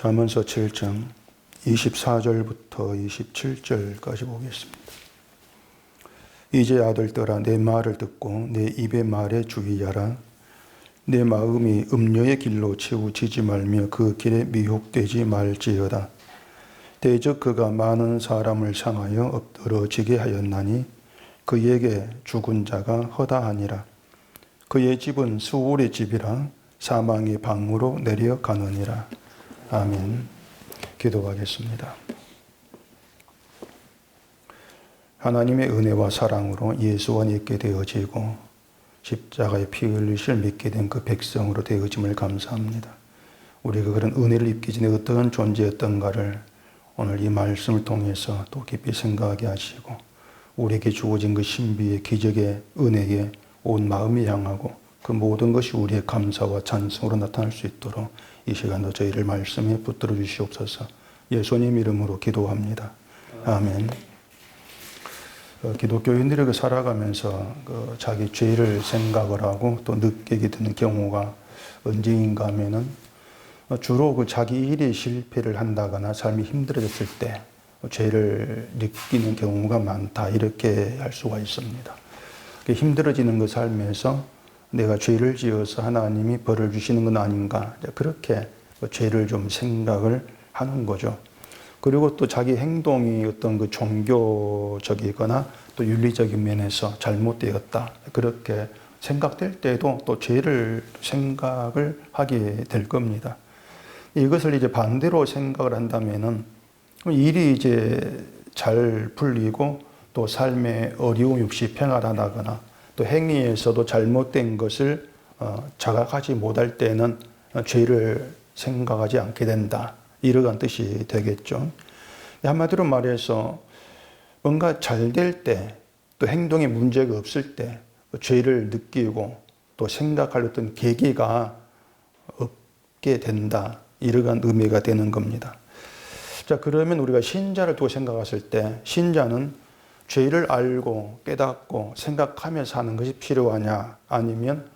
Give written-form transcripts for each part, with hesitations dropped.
잠언서 7장 24절부터 27절까지 보겠습니다. 이제 아들들아 내 말을 듣고 내 입의 말에 주의하라. 내 마음이 음녀의 길로 치우치지 말며 그 길에 미혹되지 말지어다. 대적 그가 많은 사람을 상하여 엎드러지게 하였나니 그에게 죽은 자가 허다하니라. 그의 집은 수울의 집이라 사망의 방으로 내려가느니라. 아멘. 기도하겠습니다. 하나님의 은혜와 사랑으로 예수와 있게 되어지고 십자가의 피 흘리실 믿게 된 그 백성으로 되어짐을 감사합니다. 우리가 그런 은혜를 입기 전에 어떤 존재였던가를 오늘 이 말씀을 통해서 또 깊이 생각하게 하시고 우리에게 주어진 그 신비의 기적의 은혜에 온 마음이 향하고 그 모든 것이 우리의 감사와 찬송으로 나타날 수 있도록 이 시간도 저희를 말씀에 붙들어 주시옵소서. 예수님 이름으로 기도합니다. 아멘. 기독교인들에게 살아가면서 자기 죄를 생각을 하고 또 느끼게 되는 경우가 언제인가 하면은 주로 그 자기 일에 실패를 한다거나 삶이 힘들어졌을 때 죄를 느끼는 경우가 많다, 이렇게 할 수가 있습니다. 힘들어지는 그 삶에서 내가 죄를 지어서 하나님이 벌을 주시는 건 아닌가, 그렇게 죄를 좀 생각을 하는 거죠. 그리고 또 자기 행동이 어떤 그 종교적이거나 또 윤리적인 면에서 잘못되었다, 그렇게 생각될 때도 또 죄를 생각을 하게 될 겁니다. 이것을 이제 반대로 생각을 한다면은 일이 이제 잘 풀리고 또 삶의 어려움이 없이 평안하다거나 또 행위에서도 잘못된 것을 자각하지 못할 때는 죄를 생각하지 않게 된다, 이러한 뜻이 되겠죠. 한마디로 말해서 뭔가 잘 될 때 또 행동에 문제가 없을 때 죄를 느끼고 또 생각할 어떤 계기가 없게 된다, 이러한 의미가 되는 겁니다. 자, 그러면 우리가 신자를 두고 생각했을 때 신자는 죄를 알고 깨닫고 생각하며 사는 것이 필요하냐, 아니면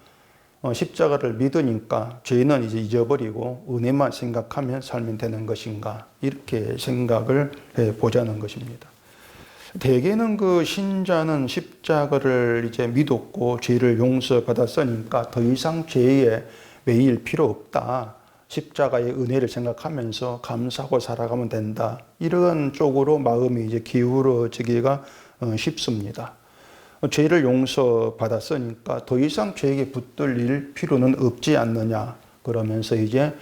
십자가를 믿으니까 죄는 이제 잊어버리고 은혜만 생각하며 살면 되는 것인가, 이렇게 생각을 해보자는 것입니다. 대개는 그 신자는 십자가를 이제 믿었고 죄를 용서받았으니까 더 이상 죄에 매일 필요 없다, 십자가의 은혜를 생각하면서 감사하고 살아가면 된다, 이런 쪽으로 마음이 이제 기울어지기가 쉽습니다. 죄를 용서받았으니까 더 이상 죄에게 붙들릴 필요는 없지 않느냐, 그러면서 이제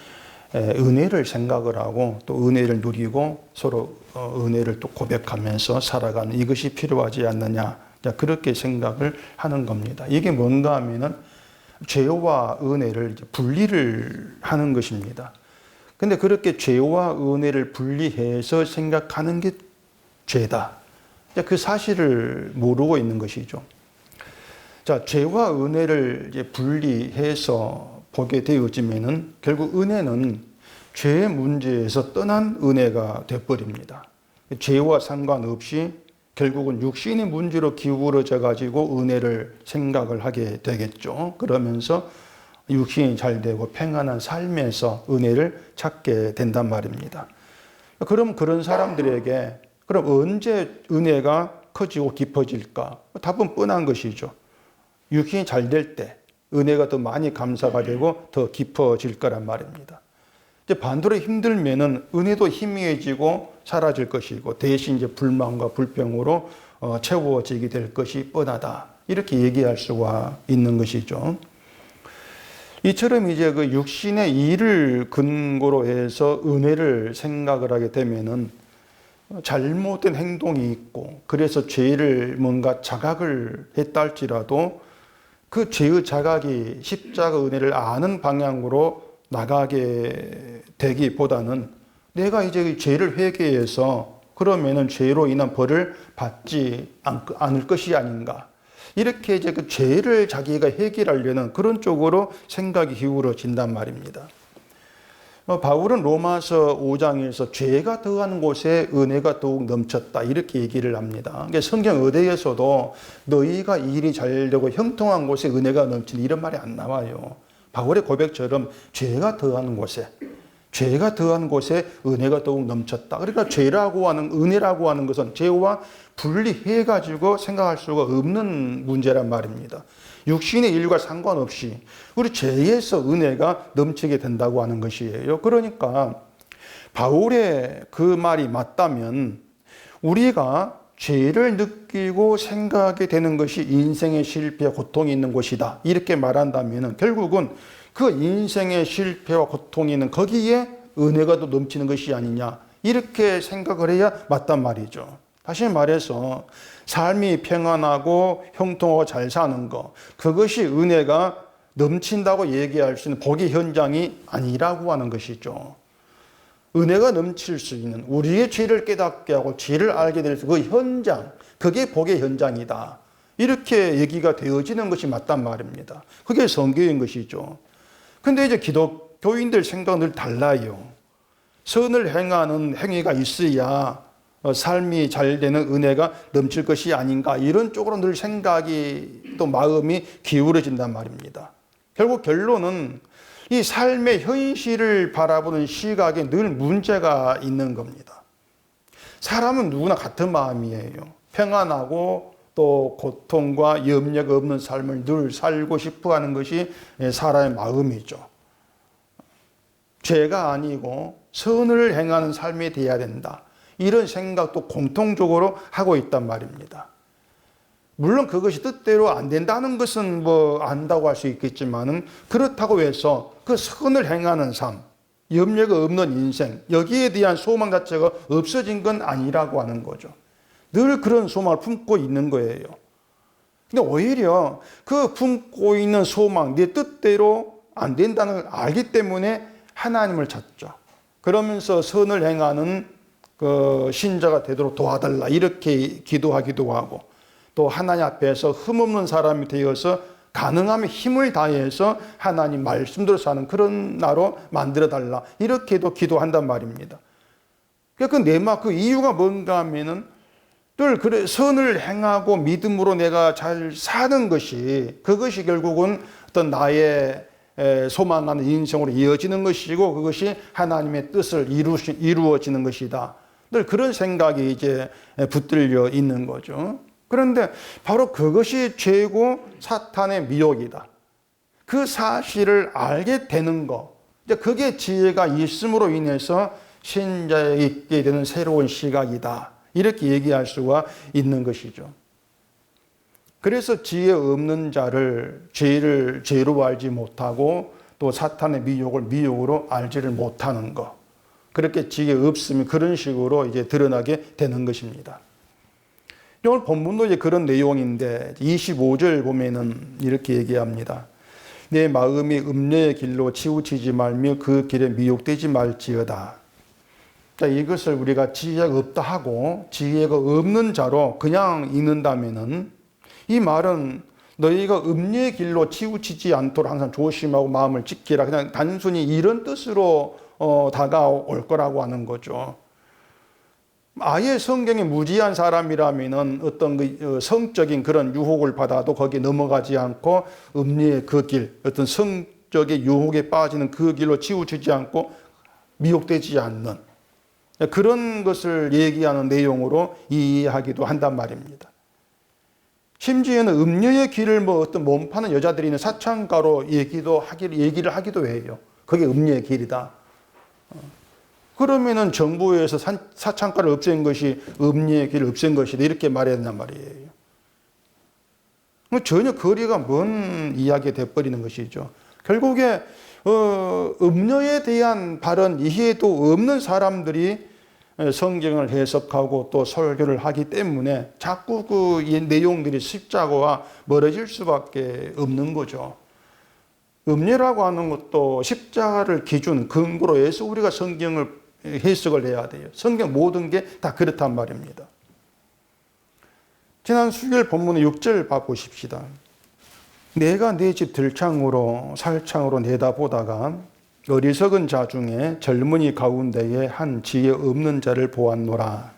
은혜를 생각을 하고 또 은혜를 누리고 서로 은혜를 또 고백하면서 살아가는 이것이 필요하지 않느냐, 그렇게 생각을 하는 겁니다. 이게 뭔가 하면은 죄와 은혜를 이제 분리를 하는 것입니다. 근데 그렇게 죄와 은혜를 분리해서 생각하는 게 죄다, 그 사실을 모르고 있는 것이죠. 자, 죄와 은혜를 이제 분리해서 보게 되어지면은 결국 은혜는 죄의 문제에서 떠난 은혜가 되어버립니다. 죄와 상관없이 결국은 육신의 문제로 기울어져 가지고 은혜를 생각을 하게 되겠죠. 그러면서 육신이 잘 되고 평안한 삶에서 은혜를 찾게 된단 말입니다. 그럼 그런 사람들에게 그럼 언제 은혜가 커지고 깊어질까? 답은 뻔한 것이죠. 육신이 잘 될 때 은혜가 더 많이 감사가 되고 더 깊어질 거란 말입니다. 이제 반대로 힘들면은 은혜도 희미해지고 사라질 것이고 대신 이제 불만과 불평으로 채워지게 될 것이 뻔하다, 이렇게 얘기할 수가 있는 것이죠. 이처럼 이제 그 육신의 일을 근거로 해서 은혜를 생각을 하게 되면은 잘못된 행동이 있고 그래서 죄를 뭔가 자각을 했다 할지라도 그 죄의 자각이 십자가 은혜를 아는 방향으로 나가게 되기보다는 내가 이제 죄를 회개해서 그러면은 죄로 인한 벌을 받지 않을 것이 아닌가, 이렇게 이제 그 죄를 자기가 해결하려는 그런 쪽으로 생각이 기울어진단 말입니다. 바울은 로마서 5장에서 죄가 더한 곳에 은혜가 더욱 넘쳤다, 이렇게 얘기를 합니다. 그러니까 성경 어디에서도 너희가 일이 잘 되고 형통한 곳에 은혜가 넘치는 이런 말이 안 나와요. 바울의 고백처럼 죄가 더한 곳에, 죄가 더한 곳에 은혜가 더욱 넘쳤다. 그러니까 죄라고 하는, 은혜라고 하는 것은 죄와 분리해가지고 생각할 수가 없는 문제란 말입니다. 육신의 인류가 상관없이 우리 죄에서 은혜가 넘치게 된다고 하는 것이에요. 그러니까 바울의 그 말이 맞다면 우리가 죄를 느끼고 생각하게 되는 것이 인생의 실패와 고통이 있는 곳이다. 이렇게 말한다면 결국은 그 인생의 실패와 고통이 있는 거기에 은혜가 또 넘치는 것이 아니냐. 이렇게 생각을 해야 맞단 말이죠. 다시 말해서 삶이 평안하고 형통하고 잘 사는 것, 그것이 은혜가 넘친다고 얘기할 수 있는 복의 현장이 아니라고 하는 것이죠. 은혜가 넘칠 수 있는, 우리의 죄를 깨닫게 하고 죄를 알게 될 그 현장, 그게 복의 현장이다. 이렇게 얘기가 되어지는 것이 맞단 말입니다. 그게 성경인 것이죠. 근데 이제 기독교인들 생각은 늘 달라요. 선을 행하는 행위가 있어야 삶이 잘 되는 은혜가 넘칠 것이 아닌가, 이런 쪽으로 늘 생각이 또 마음이 기울어진단 말입니다. 결국 결론은 이 삶의 현실을 바라보는 시각에 늘 문제가 있는 겁니다. 사람은 누구나 같은 마음이에요. 평안하고 또 고통과 염려가 없는 삶을 늘 살고 싶어 하는 것이 사람의 마음이죠. 죄가 아니고 선을 행하는 삶이 되어야 된다. 이런 생각도 공통적으로 하고 있단 말입니다. 물론 그것이 뜻대로 안 된다는 것은 뭐 안다고 할 수 있겠지만은, 그렇다고 해서 그 선을 행하는 삶, 염려가 없는 인생, 여기에 대한 소망 자체가 없어진 건 아니라고 하는 거죠. 늘 그런 소망을 품고 있는 거예요. 근데 오히려 그 품고 있는 소망, 내 뜻대로 안 된다는 걸 알기 때문에 하나님을 찾죠. 그러면서 선을 행하는 그 신자가 되도록 도와달라, 이렇게 기도하기도 하고, 또 하나님 앞에서 흠없는 사람이 되어서 가능하면 힘을 다해서 하나님 말씀대로 사는 그런 나로 만들어달라, 이렇게도 기도한단 말입니다. 그러니까 그 이유가 뭔가 하면은 늘 그래 선을 행하고 믿음으로 내가 잘 사는 것이, 그것이 결국은 어떤 나의 소망하는 인생으로 이어지는 것이고, 그것이 하나님의 뜻을 이루어지는 것이다. 늘 그런 생각이 이제 붙들려 있는 거죠. 그런데 바로 그것이 죄고 사탄의 미혹이다. 그 사실을 알게 되는 것, 이제 그게 지혜가 있음으로 인해서 신자에 있게 되는 새로운 시각이다. 이렇게 얘기할 수가 있는 것이죠. 그래서 지혜 없는 자를 죄를 죄로 알지 못하고, 또 사탄의 미혹을 미혹으로 알지를 못하는 것, 그렇게 지혜 없으면 그런 식으로 이제 드러나게 되는 것입니다. 오늘 본문도 이제 그런 내용인데 25절 보면은 이렇게 얘기합니다. 내 마음이 음녀의 길로 치우치지 말며 그 길에 미혹되지 말지어다. 자, 이것을 우리가 지혜가 없다 하고 지혜가 없는 자로 그냥 읽는다면은, 이 말은 너희가 음녀의 길로 치우치지 않도록 항상 조심하고 마음을 지키라, 그냥 단순히 이런 뜻으로 다가올 거라고 하는 거죠. 아예 성경에 무지한 사람이라면은 어떤 그 성적인 그런 유혹을 받아도 거기에 넘어가지 않고 음녀의 그 길, 어떤 성적의 유혹에 빠지는 그 길로 치우치지 않고 미혹되지 않는 그런 것을 얘기하는 내용으로 이해하기도 한단 말입니다. 심지어는 음녀의 길을 뭐 어떤 몸 파는 여자들이 있는 사창가로 얘기를 하기도 해요. 그게 음녀의 길이다. 그러면은 정부에서 사창가를 없앤 것이 음녀의 길을 없앤 것이다, 이렇게 말해야 된단 말이에요. 전혀 거리가 먼 이야기가 돼버리는 것이죠. 결국에 음녀에 대한 바른 이해도 없는 사람들이 성경을 해석하고 또 설교를 하기 때문에 자꾸 그 내용들이 십자가와 멀어질 수밖에 없는 거죠. 음녀라고 하는 것도 십자가를 기준, 근거로 해서 우리가 성경을 해석을 해야 돼요. 성경 모든 게 다 그렇단 말입니다. 지난 수요일 본문의 6절 봐보십시다. 내가 내 집 들창으로 살창으로 내다보다가 어리석은 자 중에 젊은이 가운데에 한 지혜 없는 자를 보았노라.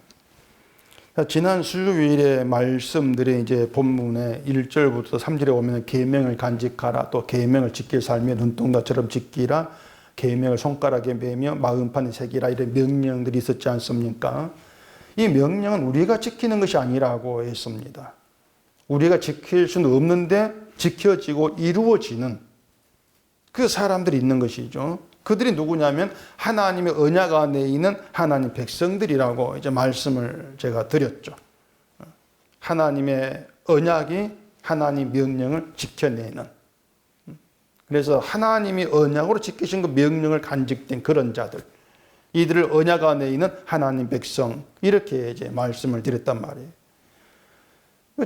지난 수요일에 말씀들이 이제 본문의 1절부터 3절에 오면 계명을 간직하라, 또 계명을 지켜 살며 눈동자처럼 지키라, 계명을 손가락에 매며 마음판에 새기라 이런 명령들이 있었지 않습니까? 이 명령은 우리가 지키는 것이 아니라고 했습니다. 우리가 지킬 수는 없는데 지켜지고 이루어지는 그 사람들이 있는 것이죠. 그들이 누구냐면 하나님의 언약 안에 있는 하나님 백성들이라고 이제 말씀을 제가 드렸죠. 하나님의 언약이 하나님 명령을 지켜내는. 그래서 하나님이 언약으로 지키신 그 명령을 간직된 그런 자들. 이들을 언약 안에 있는 하나님 백성. 이렇게 이제 말씀을 드렸단 말이에요.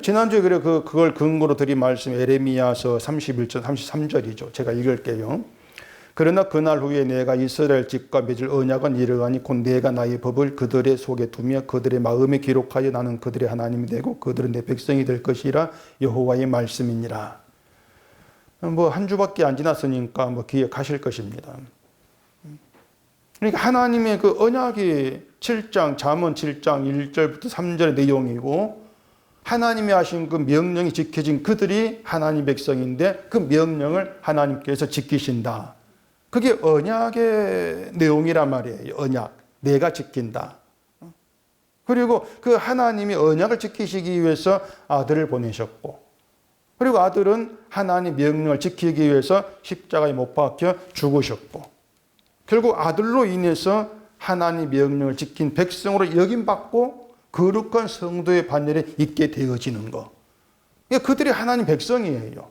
지난주에 그걸 근거로 드린 말씀 에레미야서 31절 33절이죠. 제가 읽을게요. 그러나 그날 후에 내가 이스라엘 집과 맺을 언약은 이러하니 곧 내가 나의 법을 그들의 속에 두며 그들의 마음에 기록하여 나는 그들의 하나님이 되고 그들은 내 백성이 될 것이라 여호와의 말씀이니라. 한 주밖에 안 지났으니까 기억하실 것입니다. 그러니까 하나님의 그 언약이 7장 잠언 7장 1절부터 3절의 내용이고 하나님이 하신 그 명령이 지켜진 그들이 하나님 백성인데 그 명령을 하나님께서 지키신다. 그게 언약의 내용이란 말이에요. 언약. 내가 지킨다. 그리고 그 하나님이 언약을 지키시기 위해서 아들을 보내셨고 그리고 아들은 하나님 명령을 지키기 위해서 십자가에 못 박혀 죽으셨고 결국 아들로 인해서 하나님 명령을 지킨 백성으로 여김받고 거룩한 성도의 반열에 있게 되어지는 것. 그들이 하나님 백성이에요.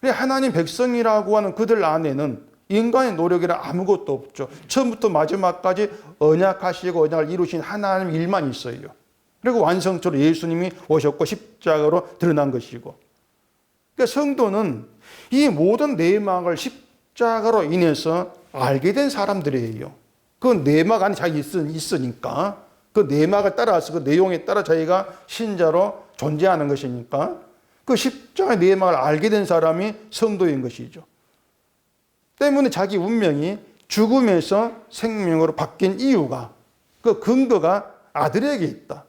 하나님 백성이라고 하는 그들 안에는 인간의 노력이라 아무것도 없죠. 처음부터 마지막까지 언약하시고 언약을 이루신 하나님 일만 있어요. 그리고 완성처로 예수님이 오셨고 십자가로 드러난 것이고. 그러니까 성도는 이 모든 내막을 십자가로 인해서 알게 된 사람들이에요. 그 내막 안에 자기 있으니까 그 내막을 따라서 그 내용에 따라 자기가 신자로 존재하는 것이니까 그 십자가의 내막을 알게 된 사람이 성도인 것이죠. 때문에 자기 운명이 죽음에서 생명으로 바뀐 이유가 그 근거가 아들에게 있다.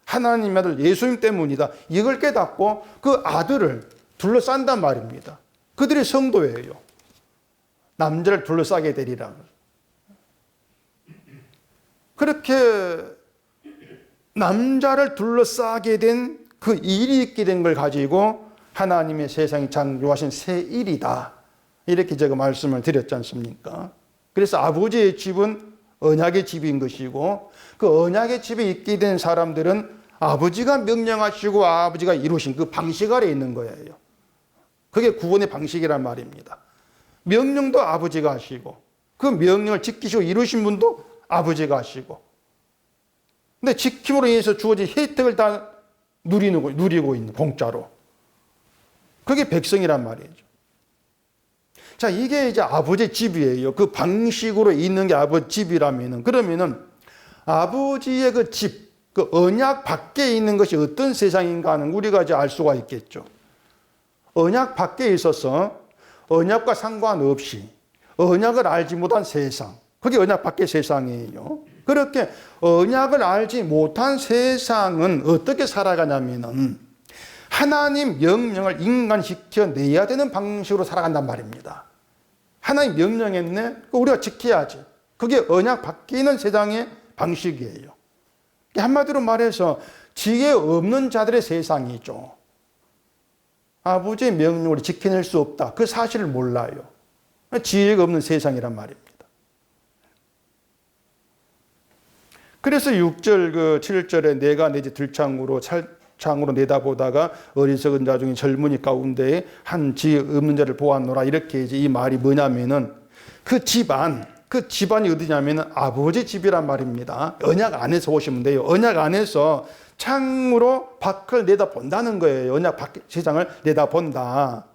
하나님의 아들 예수님 때문이다. 이걸 깨닫고 그 아들을 둘러싼단 말입니다. 그들이 성도예요. 남자를 둘러싸게 되리라. 그렇게 남자를 둘러싸게 된 그 일이 있게 된 걸 가지고 하나님의 세상이 창조하신 새 일이다. 이렇게 제가 말씀을 드렸지 않습니까? 그래서 아버지의 집은 언약의 집인 것이고 그 언약의 집에 있게 된 사람들은 아버지가 명령하시고 아버지가 이루신 그 방식 아래 있는 거예요. 그게 구원의 방식이란 말입니다. 명령도 아버지가 하시고 그 명령을 지키시고 이루신 분도 아버지가 하시고 근데 지킴으로 인해서 주어진 혜택을 다 누리고 있는 공짜로. 그게 백성이란 말이죠. 자, 이게 이제 아버지의 집이에요. 그 방식으로 있는 게 아버지 집이라면은, 그러면은 아버지의 그 집, 그 언약 밖에 있는 것이 어떤 세상인가 하는 우리가 이제 알 수가 있겠죠. 언약 밖에 있어서 언약과 상관없이 언약을 알지 못한 세상. 그게 언약 밖의 세상이에요. 그렇게 언약을 알지 못한 세상은 어떻게 살아가냐면은 하나님 명령을 인간시켜 내야 되는 방식으로 살아간단 말입니다. 하나님 명령했네? 우리가 지켜야지. 그게 언약 밖에 있는 세상의 방식이에요. 한마디로 말해서 지혜 없는 자들의 세상이죠. 아버지의 명령을 지켜낼 수 없다. 그 사실을 몰라요. 지혜가 없는 세상이란 말입니다. 그래서 6절, 7절에 내가 내 집 들창으로 창으로 내다보다가 어리석은 자 중에 젊은이 가운데에 한 지혜 없는 자를 보았노라. 이렇게 이제 이 말이 뭐냐면은 그 집안이 어디냐면은 아버지 집이란 말입니다. 언약 안에서 오시면 돼요. 언약 안에서 창으로 밖을 내다본다는 거예요. 언약 밖 세상을 내다본다.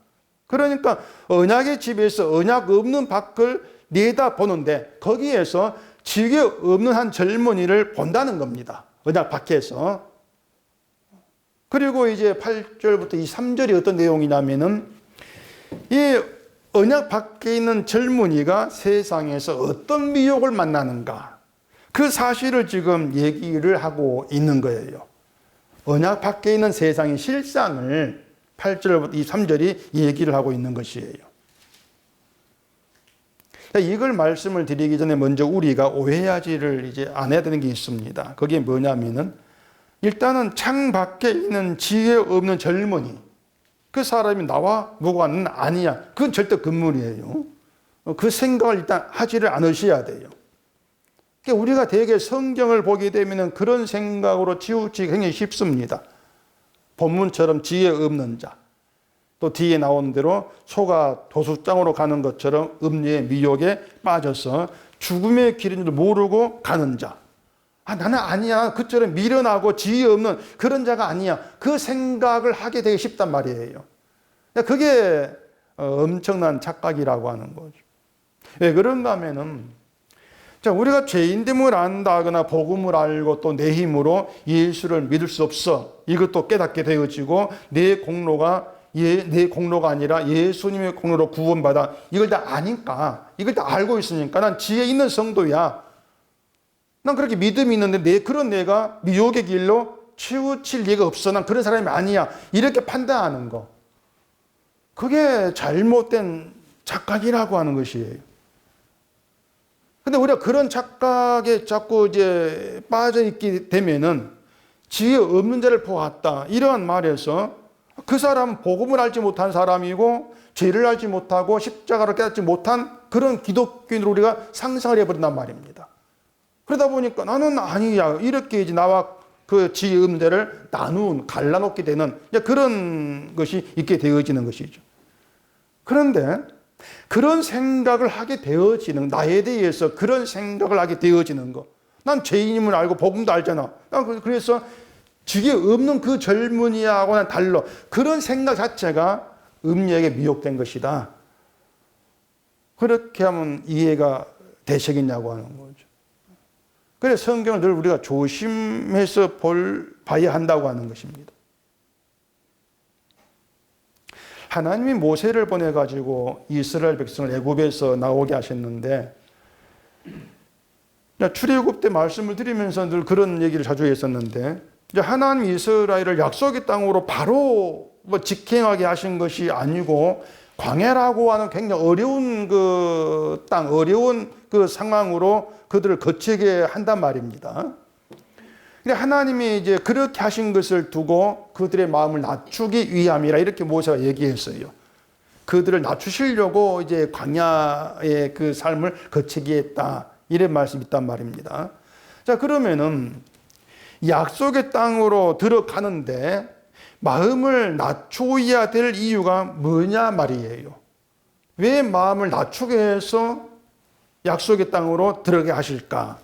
그러니까 언약의 집에서 언약 없는 밖을 내다보는데 거기에서 지혜 없는 한 젊은이를 본다는 겁니다. 언약 밖에서. 그리고 이제 8절부터 이 3절이 어떤 내용이냐면은 이 언약 밖에 있는 젊은이가 세상에서 어떤 미혹을 만나는가. 그 사실을 지금 얘기를 하고 있는 거예요. 언약 밖에 있는 세상의 실상을 8절부터 이 3절이 얘기를 하고 있는 것이에요. 이걸 말씀을 드리기 전에 먼저 우리가 오해하지를 이제 안 해야 되는 게 있습니다. 그게 뭐냐면은 일단은 창 밖에 있는 지혜 없는 젊은이, 그 사람이 나와 무관은 아니야. 그건 절대 금물이에요. 그 생각을 일단 하지를 않으셔야 돼요. 그러니까 우리가 대개 성경을 보게 되면 그런 생각으로 치우치기 굉장히 쉽습니다. 본문처럼 지혜 없는 자, 또 뒤에 나온 대로 소가 도수장으로 가는 것처럼 음료의 미혹에 빠져서 죽음의 길인 줄 모르고 가는 자. 나는 아니야. 그처럼 미련하고 지혜 없는 그런 자가 아니야. 그 생각을 하게 되게 쉽단 말이에요. 그게 엄청난 착각이라고 하는 거죠. 왜 그런가 하면은, 자, 우리가 죄인됨을 안다거나 복음을 알고 또 내 힘으로 예수를 믿을 수 없어. 이것도 깨닫게 되어지고 내 공로가 아니라 예수님의 공로로 구원받아. 이걸 다 아니까, 이걸 다 알고 있으니까 난 지혜 있는 성도야. 난 그렇게 믿음이 있는데 그런 내가 미혹의 길로 치우칠 리가 없어. 난 그런 사람이 아니야. 이렇게 판단하는 거. 그게 잘못된 착각이라고 하는 것이에요. 근데 우리가 그런 착각에 자꾸 이제 빠져있게 되면은 지혜 없는 자를 보았다. 이러한 말에서 그 사람은 복음을 알지 못한 사람이고 죄를 알지 못하고 십자가를 깨닫지 못한 그런 기독교인으로 우리가 상상을 해버린단 말입니다. 그러다 보니까 나는 아니야. 이렇게 이제 나와 그 지혜 없는 자를 갈라놓게 되는 그런 것이 있게 되어지는 것이죠. 그런데 그런 생각을 하게 되어지는, 나에 대해서 그런 생각을 하게 되어지는 거. 난 죄인임을 알고 복음도 알잖아. 그래서 지혜 없는 그 젊은이하고는 달라. 그런 생각 자체가 음력에 미혹된 것이다. 그렇게 하면 이해가 되시겠냐고 하는 거죠. 그래서 성경을 늘 우리가 조심해서 봐야 한다고 하는 것입니다. 하나님이 모세를 보내가지고 이스라엘 백성을 애굽에서 나오게 하셨는데, 출애굽 때 말씀을 드리면서 늘 그런 얘기를 자주 했었는데, 하나님 이스라엘을 약속의 땅으로 바로 직행하게 하신 것이 아니고 광야라고 하는 굉장히 어려운 그 땅, 어려운 그 상황으로 그들을 거치게 한단 말입니다. 근데 하나님이 이제 그렇게 하신 것을 두고 그들의 마음을 낮추기 위함이라 이렇게 모세가 얘기했어요. 그들을 낮추시려고 이제 광야의 그 삶을 거치게 했다. 이런 말씀이 있단 말입니다. 자, 그러면은 약속의 땅으로 들어가는데 마음을 낮춰야 될 이유가 뭐냐 말이에요. 왜 마음을 낮추게 해서 약속의 땅으로 들어가게 하실까?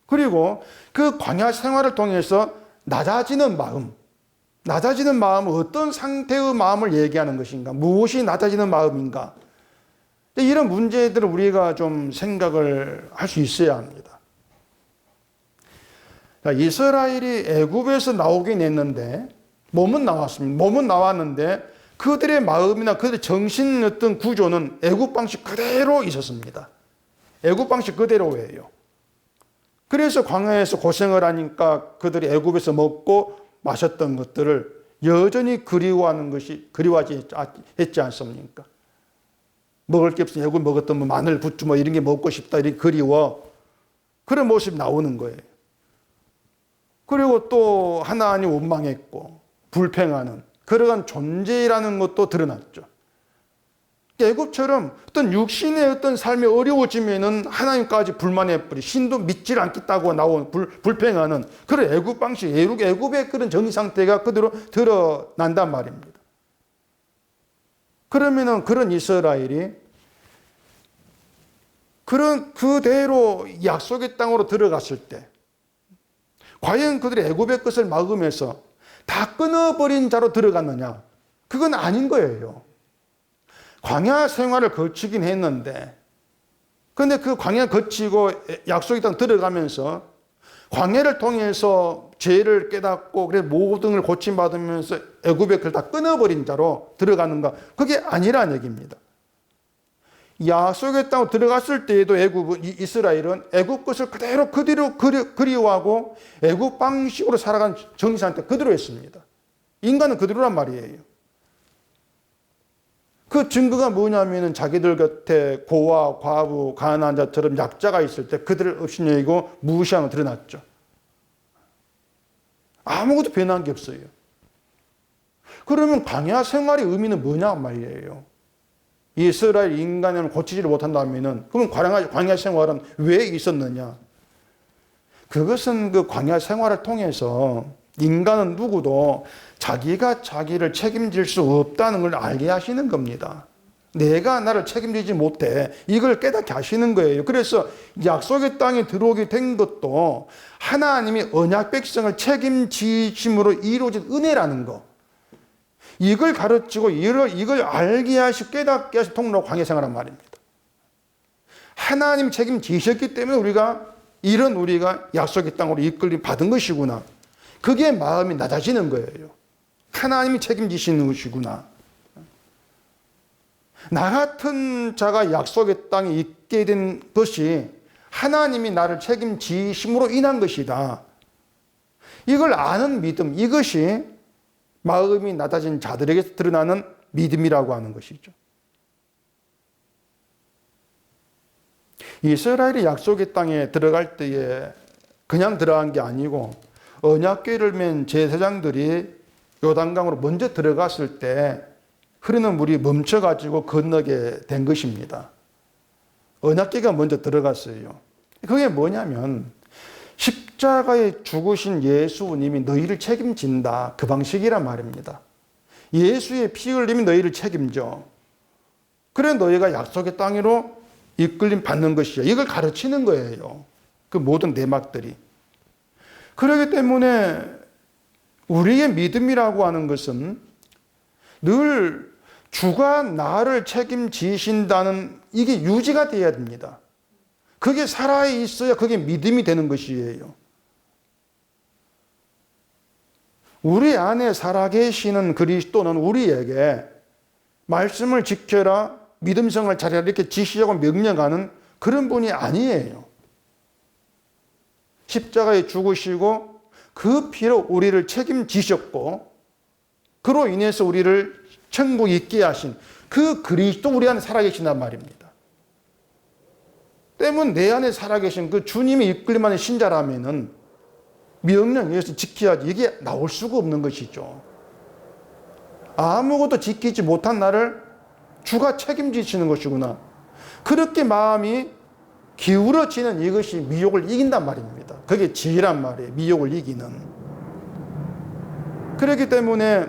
그리고 그 광야 생활을 통해서 낮아지는 마음은 어떤 상태의 마음을 얘기하는 것인가? 무엇이 낮아지는 마음인가? 이런 문제들을 우리가 좀 생각을 할 수 있어야 합니다. 이스라엘이 애굽에서 나오긴 했는데 몸은 나왔습니다. 몸은 나왔는데 그들의 마음이나 그들의 정신 어떤 구조는 애굽 방식 그대로 있었습니다. 애굽 방식 그대로예요. 그래서 광야에서 고생을 하니까 그들이 애굽에서 먹고 마셨던 것들을 여전히 그리워하지 했지 않습니까? 먹을 게 없으니 애굽 먹었던 뭐 마늘, 부추 뭐 이런 게 먹고 싶다, 이렇게 그리워. 그런 모습이 나오는 거예요. 그리고 또 하나님 원망했고 불평하는 그러한 존재라는 것도 드러났죠. 애굽처럼 어떤 육신의 어떤 삶이 어려워지면은 하나님까지 불만해버리, 신도 믿질 않겠다고 나온 불평하는 그런 애굽 방식, 애굽의 그런 정의 상태가 그대로 드러난단 말입니다. 그러면은 그런 이스라엘이 그런 그대로 약속의 땅으로 들어갔을 때 과연 그들이 애굽의 것을 막으면서 다 끊어버린 자로 들어갔느냐? 그건 아닌 거예요. 광야 생활을 거치긴 했는데, 근데 그 광야 거치고 약속의 땅 들어가면서 광야를 통해서 죄를 깨닫고 그래 모든 걸 고침받으면서 애굽의 것을 다 끊어버린 자로 들어가는가? 그게 아니라는 얘기입니다. 약속의 땅으로 들어갔을 때에도 이스라엘은 애굽 것을 그대로 그리워하고 애굽 방식으로 살아간 정신 상태 그대로 했습니다. 인간은 그대로란 말이에요. 그 증거가 뭐냐면은 자기들 곁에 고아, 과부, 가난한 자처럼 약자가 있을 때 그들을 없이 여기고 무시하고 드러났죠. 아무것도 변한 게 없어요. 그러면 광야 생활의 의미는 뭐냐 말이에요. 이스라엘 인간을 고치지를 못한다면은 그럼 광야 생활은 왜 있었느냐? 그것은 그 광야 생활을 통해서 인간은 누구도 자기가 자기를 책임질 수 없다는 걸 알게 하시는 겁니다. 내가 나를 책임지지 못해. 이걸 깨닫게 하시는 거예요. 그래서 약속의 땅에 들어오게 된 것도 하나님이 언약 백성을 책임지심으로 이루어진 은혜라는 거. 이걸 가르치고 이걸 알게 하시고 깨닫게 하시 통로로 광야 생활한 말입니다. 하나님 책임지셨기 때문에 우리가 약속의 땅으로 이끌림 받은 것이구나. 그게 마음이 낮아지는 거예요. 하나님이 책임지시는 것이구나. 나 같은 자가 약속의 땅에 있게 된 것이 하나님이 나를 책임지심으로 인한 것이다. 이걸 아는 믿음, 이것이 마음이 낮아진 자들에게 드러나는 믿음이라고 하는 것이죠. 이스라엘이 약속의 땅에 들어갈 때에 그냥 들어간 게 아니고 언약궤를 맨 제사장들이 요단강으로 먼저 들어갔을 때 흐르는 물이 멈춰가지고 건너게 된 것입니다. 언약궤가 먼저 들어갔어요. 그게 뭐냐면 십자가에 죽으신 예수님이 너희를 책임진다. 그 방식이란 말입니다. 예수의 피 흘림이 너희를 책임져. 그래 너희가 약속의 땅으로 이끌림 받는 것이야. 이걸 가르치는 거예요. 그 모든 내막들이. 그렇기 때문에 우리의 믿음이라고 하는 것은 늘 주가 나를 책임지신다는 이게 유지가 되어야 됩니다. 그게 살아있어야 그게 믿음이 되는 것이에요. 우리 안에 살아계시는 그리스도는 우리에게 말씀을 지켜라, 믿음생활을 잘해라 이렇게 지시하고 명령하는 그런 분이 아니에요. 십자가에 죽으시고 그 피로 우리를 책임지셨고 그로 인해서 우리를 천국에 있게 하신 그 그리스도 우리 안에 살아계신단 말입니다. 때문에 내 안에 살아계신 그 주님이 이끌림하는 신자라면은 명령에서 지켜야지 이게 나올 수가 없는 것이죠. 아무것도 지키지 못한 나를 주가 책임지시는 것이구나. 그렇게 마음이 기울어지는 이것이 미혹을 이긴단 말입니다. 그게 지혜란 말이에요. 미혹을 이기는. 그렇기 때문에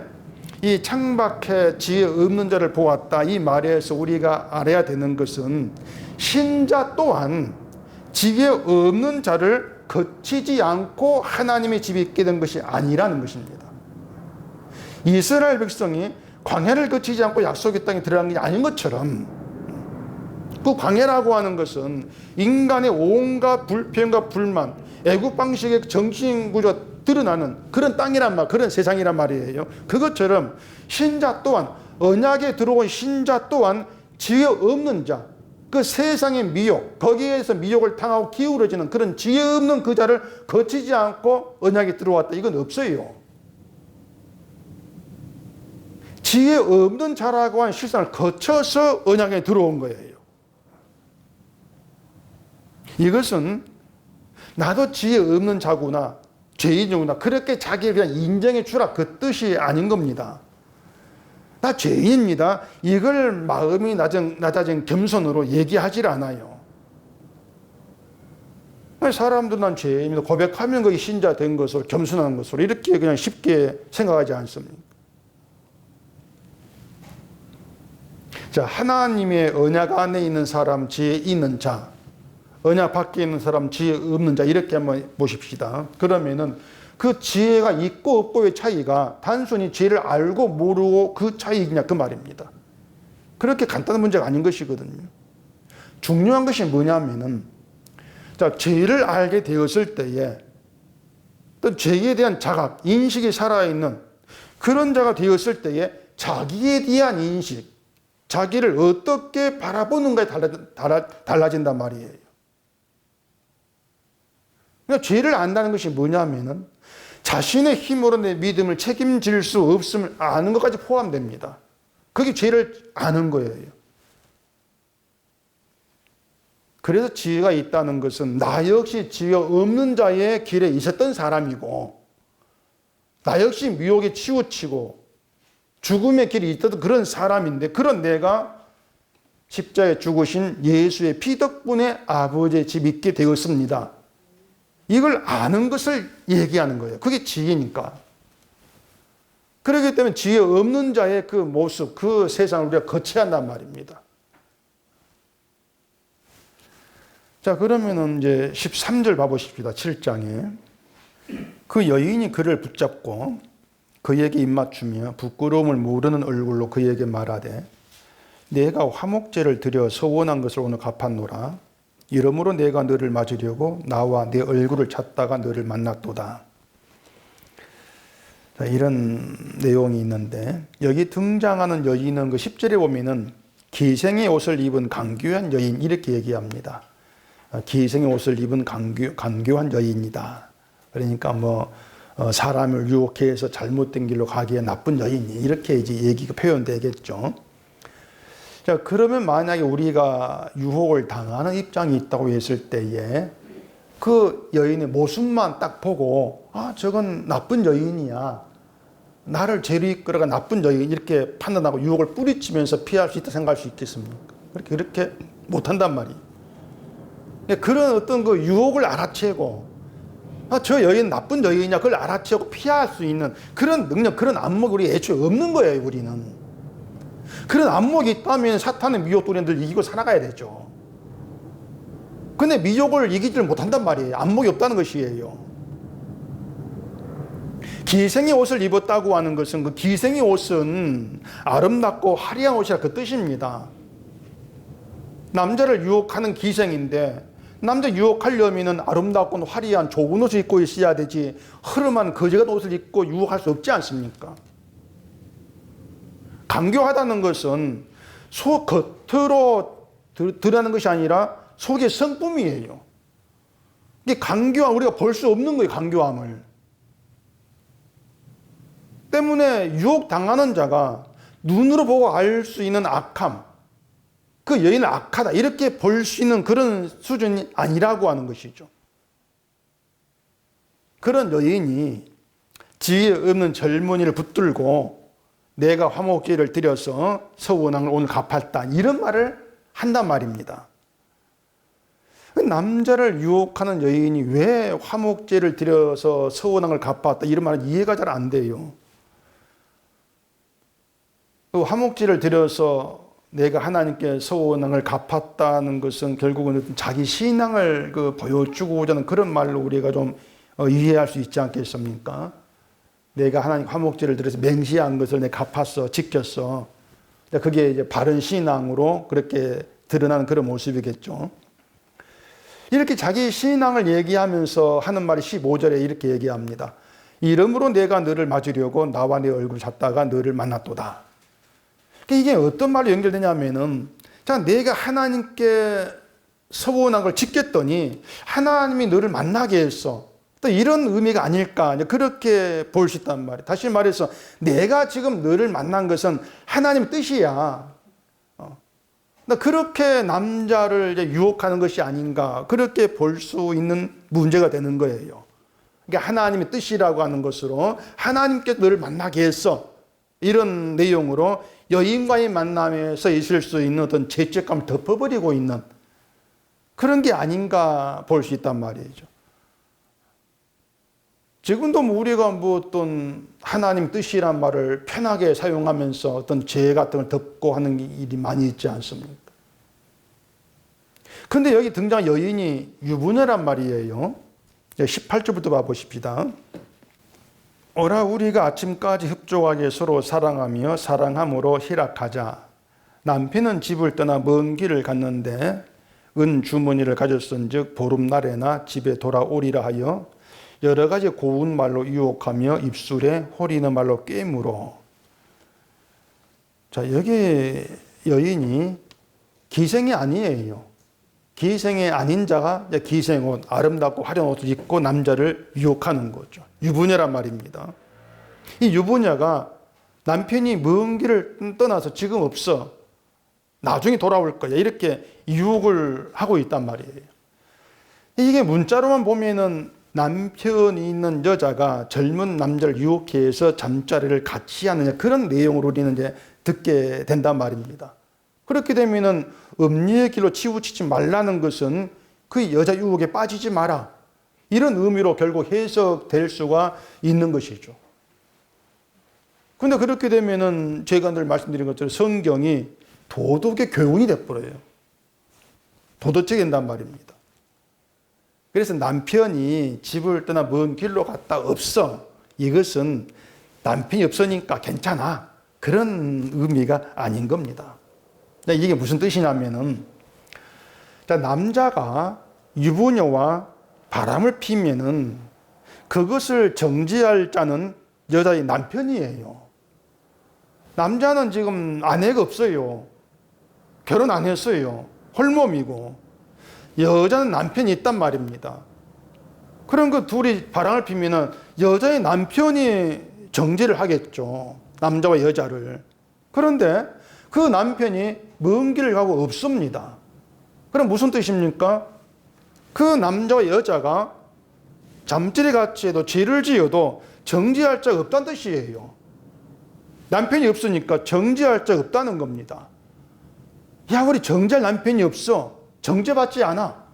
이 창밖에 지혜 없는 자를 보았다. 이 말에서 우리가 알아야 되는 것은 신자 또한 지혜 없는 자를 거치지 않고 하나님의 집에 있게 된 것이 아니라는 것입니다. 이스라엘 백성이 광야를 거치지 않고 약속의 땅에 들어간 게 아닌 것처럼 그 광야라고 하는 것은 인간의 온갖 불평과 불만, 애국 방식의 정신 구조가 드러나는 그런 땅이란 말, 그런 세상이란 말이에요. 그것처럼 신자 또한, 언약에 들어온 신자 또한 지혜 없는 자, 그 세상의 미혹, 거기에서 미혹을 당하고 기울어지는 그런 지혜 없는 그 자를 거치지 않고 언약에 들어왔다. 이건 없어요. 지혜 없는 자라고 하는 실상을 거쳐서 언약에 들어온 거예요. 이것은 나도 지혜 없는 자구나, 죄인이구나, 그렇게 자기를 그냥 인정해 주라, 그 뜻이 아닌 겁니다. 나 죄인입니다. 이걸 마음이 낮아진 겸손으로 얘기하질 않아요. 사람들은 난 죄인입니다. 고백하면 거기 신자 된 것으로, 겸손한 것으로 이렇게 그냥 쉽게 생각하지 않습니다. 자, 하나님의 언약 안에 있는 사람, 지혜 있는 자, 언약 밖에 있는 사람, 지혜 없는 자, 이렇게 한번 보십시다. 그러면은 그 지혜가 있고 없고의 차이가 단순히 지혜를 알고 모르고 그 차이냐 그 말입니다. 그렇게 간단한 문제가 아닌 것이거든요. 중요한 것이 뭐냐면은, 자, 죄를 알게 되었을 때에 또 죄에 대한 자각, 인식이 살아있는 그런 자가 되었을 때에 자기에 대한 인식, 자기를 어떻게 바라보는가에 달라진단 말이에요. 그러니까 죄를 안다는 것이 뭐냐면은 자신의 힘으로 내 믿음을 책임질 수 없음을 아는 것까지 포함됩니다. 그게 죄를 아는 거예요. 그래서 지혜가 있다는 것은 나 역시 지혜 없는 자의 길에 있었던 사람이고, 나 역시 미혹에 치우치고 죽음의 길이 있었던 그런 사람인데, 그런 내가 십자가에 죽으신 예수의 피 덕분에 아버지의 집에 있게 되었습니다. 이걸 아는 것을 얘기하는 거예요. 그게 지혜니까. 그렇기 때문에 지혜 없는 자의 그 모습, 그 세상을 우리가 거쳐야 한단 말입니다. 자, 그러면은 이제 13절 봐보십시다. 7장에. 그 여인이 그를 붙잡고 그에게 입맞추며 부끄러움을 모르는 얼굴로 그에게 말하되, 내가 화목제를 드려 서원한 것을 오늘 갚았노라. 이러므로 내가 너를 맞으려고 나와 내 얼굴을 찾다가 너를 만났도다. 자, 이런 내용이 있는데, 여기 등장하는 여인은 그 10절에 보면은 기생의 옷을 입은 간교한 여인, 이렇게 얘기합니다. 기생의 옷을 입은 간교한 여인이다. 그러니까 사람을 유혹해서 잘못된 길로 가기에 나쁜 여인이, 이렇게 이제 얘기가 표현되겠죠. 자, 그러면 만약에 우리가 유혹을 당하는 입장이 있다고 했을 때에 그 여인의 모습만 딱 보고, 아, 저건 나쁜 여인이야, 나를 죄로 이끌어가 나쁜 여인, 이렇게 판단하고 유혹을 뿌리치면서 피할 수 있다 생각할 수 있겠습니까? 그렇게 못한단 말이에요. 그런 어떤 그 유혹을 알아채고, 아, 저 여인 나쁜 여인이냐, 그걸 알아채고 피할 수 있는 그런 능력, 그런 안목이 우리 애초에 없는 거예요, 우리는. 그런 안목이 있다면 사탄의 미혹도 늘 이기고 살아가야 되죠. 근데 미혹을 이기지를 못한단 말이에요. 안목이 없다는 것이에요. 기생의 옷을 입었다고 하는 것은, 그 기생의 옷은 아름답고 화려한 옷이라 그 뜻입니다. 남자를 유혹하는 기생인데, 남자 유혹하려면 아름답고 화려한 좋은 옷을 입고 있어야 되지, 허름한 거지 같은 옷을 입고 유혹할 수 없지 않습니까? 간교하다는 것은 겉으로 드러나는 것이 아니라 속의 성품이에요. 이게 간교함, 우리가 볼 수 없는 거예요, 간교함을. 때문에 유혹당하는 자가 눈으로 보고 알 수 있는 악함, 그 여인은 악하다, 이렇게 볼 수 있는 그런 수준이 아니라고 하는 것이죠. 그런 여인이 지혜 없는 젊은이를 붙들고 내가 화목제를 드려서 서원한 걸 오늘 갚았다, 이런 말을 한단 말입니다. 남자를 유혹하는 여인이 왜 화목제를 드려서 서원한 걸 갚았다, 이런 말은 이해가 잘 안 돼요. 그 화목제를 드려서 내가 하나님께 서원한 걸 갚았다는 것은 결국은 자기 신앙을 보여주고자 하는 그런 말로 우리가 좀 이해할 수 있지 않겠습니까? 내가 하나님 화목제를 드려서 맹세한 것을 내가 갚았어, 지켰어. 그게 이제 바른 신앙으로 그렇게 드러나는 그런 모습이겠죠. 이렇게 자기 신앙을 얘기하면서 하는 말이 15절에 이렇게 얘기합니다. 이러므로 내가 너를 맞으려고 나와 내 얼굴을 찾다가 너를 만났도다. 이게 어떤 말로 연결되냐면은, 자, 내가 하나님께 서원한 걸 지켰더니 하나님이 너를 만나게 했어. 또 이런 의미가 아닐까, 그렇게 볼 수 있단 말이에요. 다시 말해서 내가 지금 너를 만난 것은 하나님의 뜻이야. 그렇게 남자를 유혹하는 것이 아닌가, 그렇게 볼 수 있는 문제가 되는 거예요. 그러니까 하나님의 뜻이라고 하는 것으로 하나님께 너를 만나게 했어, 이런 내용으로 여인과의 만남에서 있을 수 있는 어떤 죄책감을 덮어버리고 있는 그런 게 아닌가 볼 수 있단 말이죠. 지금도 우리가 어떤 하나님 뜻이란 말을 편하게 사용하면서 어떤 죄 같은 걸 덮고 하는 일이 많이 있지 않습니까? 근데 여기 등장한 여인이 유부녀란 말이에요. 18절부터 봐보십시다. 오라 우리가 아침까지 흡족하게 서로 사랑하며 사랑함으로 희락하자. 남편은 집을 떠나 먼 길을 갔는데 은 주머니를 가졌은즉 보름날에나 집에 돌아오리라 하여 여러 가지 고운 말로 유혹하며 입술에 호리는 말로 꿰물어. 자, 여기 여인이 기생이 아니에요. 기생이 아닌 자가 기생옷, 아름답고 화려한 옷을 입고 남자를 유혹하는 거죠. 유부녀란 말입니다. 이 유부녀가 남편이 먼 길을 떠나서 지금 없어. 나중에 돌아올 거야. 이렇게 유혹을 하고 있단 말이에요. 이게 문자로만 보면은 남편이 있는 여자가 젊은 남자를 유혹해서 잠자리를 같이 하느냐, 그런 내용으로 우리는 이제 듣게 된단 말입니다. 그렇게 되면은 음리의 길로 치우치지 말라는 것은 그 여자 유혹에 빠지지 마라, 이런 의미로 결국 해석될 수가 있는 것이죠. 근데 그렇게 되면은 제가 늘 말씀드린 것처럼 성경이 도덕의 교훈이 돼버려요. 도덕적이 된단 말입니다. 그래서 남편이 집을 떠나 먼 길로 갔다 없어, 이것은 남편이 없으니까 괜찮아, 그런 의미가 아닌 겁니다. 이게 무슨 뜻이냐면은, 남자가 유부녀와 바람을 피면은 그것을 정지할 자는 여자의 남편이에요. 남자는 지금 아내가 없어요. 결혼 안 했어요. 홀몸이고. 여자는 남편이 있단 말입니다. 그럼 그 둘이 바람을 피면은 여자의 남편이 정지를 하겠죠. 남자와 여자를. 그런데 그 남편이 먼 길을 가고 없습니다. 그럼 무슨 뜻입니까? 그 남자와 여자가 잠자리 같이 해도 죄를 지어도 정지할 자가 없다는 뜻이에요. 남편이 없으니까 정지할 자가 없다는 겁니다. 야, 우리 정지할 남편이 없어. 정죄받지 않아.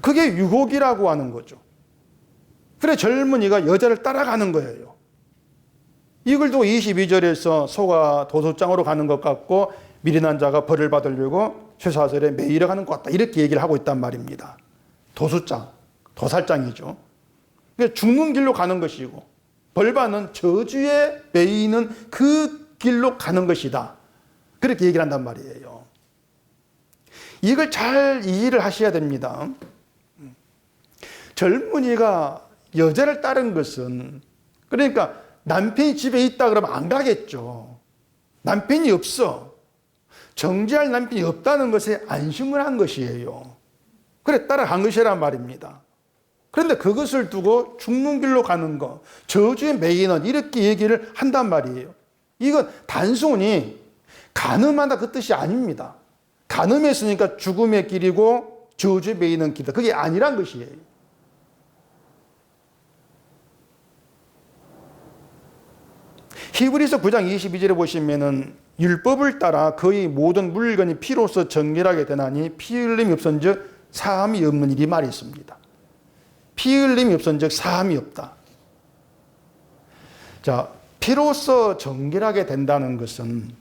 그게 유혹이라고 하는 거죠. 그래 젊은이가 여자를 따라가는 거예요. 이걸 두고 22절에서 소가 도살장으로 가는 것 같고 미련한 자가 벌을 받으려고 쇠사슬에 매이러 가는 것 같다, 이렇게 얘기를 하고 있단 말입니다. 도살장이죠. 그러니까 죽는 길로 가는 것이고 벌받는 저주에 매이는 그 길로 가는 것이다, 그렇게 얘기를 한단 말이에요. 이걸 잘 이해를 하셔야 됩니다. 젊은이가 여자를 따른 것은, 그러니까 남편이 집에 있다 그러면 안 가겠죠. 남편이 없어. 정지할 남편이 없다는 것에 안심을 한 것이에요. 그래 따라간 것이란 말입니다. 그런데 그것을 두고 죽는 길로 가는 것, 저주에 매이는, 이렇게 얘기를 한단 말이에요. 이건 단순히 간음하다 그 뜻이 아닙니다. 간음했으니까 죽음의 길이고 저주에 매이는 길이다, 그게 아니란 것이에요. 히브리서 9장 22절에 보시면은 율법을 따라 거의 모든 물건이 피로써 정결하게 되나니 피 흘림이 없은즉 사함이 없는 일이 말이 있습니다. 피 흘림이 없은즉 사함이 없다. 자, 피로써 정결하게 된다는 것은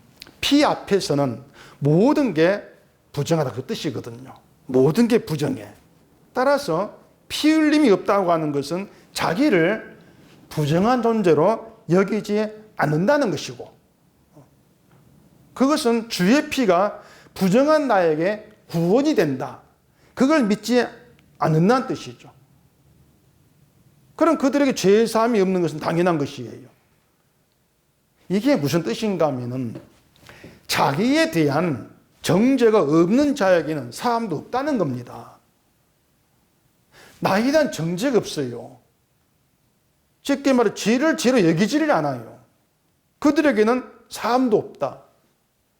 피 앞에서는 모든 게 부정하다, 그 뜻이거든요. 모든 게 부정해. 따라서 피 흘림이 없다고 하는 것은 자기를 부정한 존재로 여기지 않는다는 것이고, 그것은 주의 피가 부정한 나에게 구원이 된다, 그걸 믿지 않는다는 뜻이죠. 그럼 그들에게 죄사함이 없는 것은 당연한 것이에요. 이게 무슨 뜻인가 하면은 자기에 대한 정죄가 없는 자에게는 사함도 없다는 겁니다. 나에 대한 정죄가 없어요. 쉽게 말해 죄를 죄로 여기지를 않아요. 그들에게는 사함도 없다.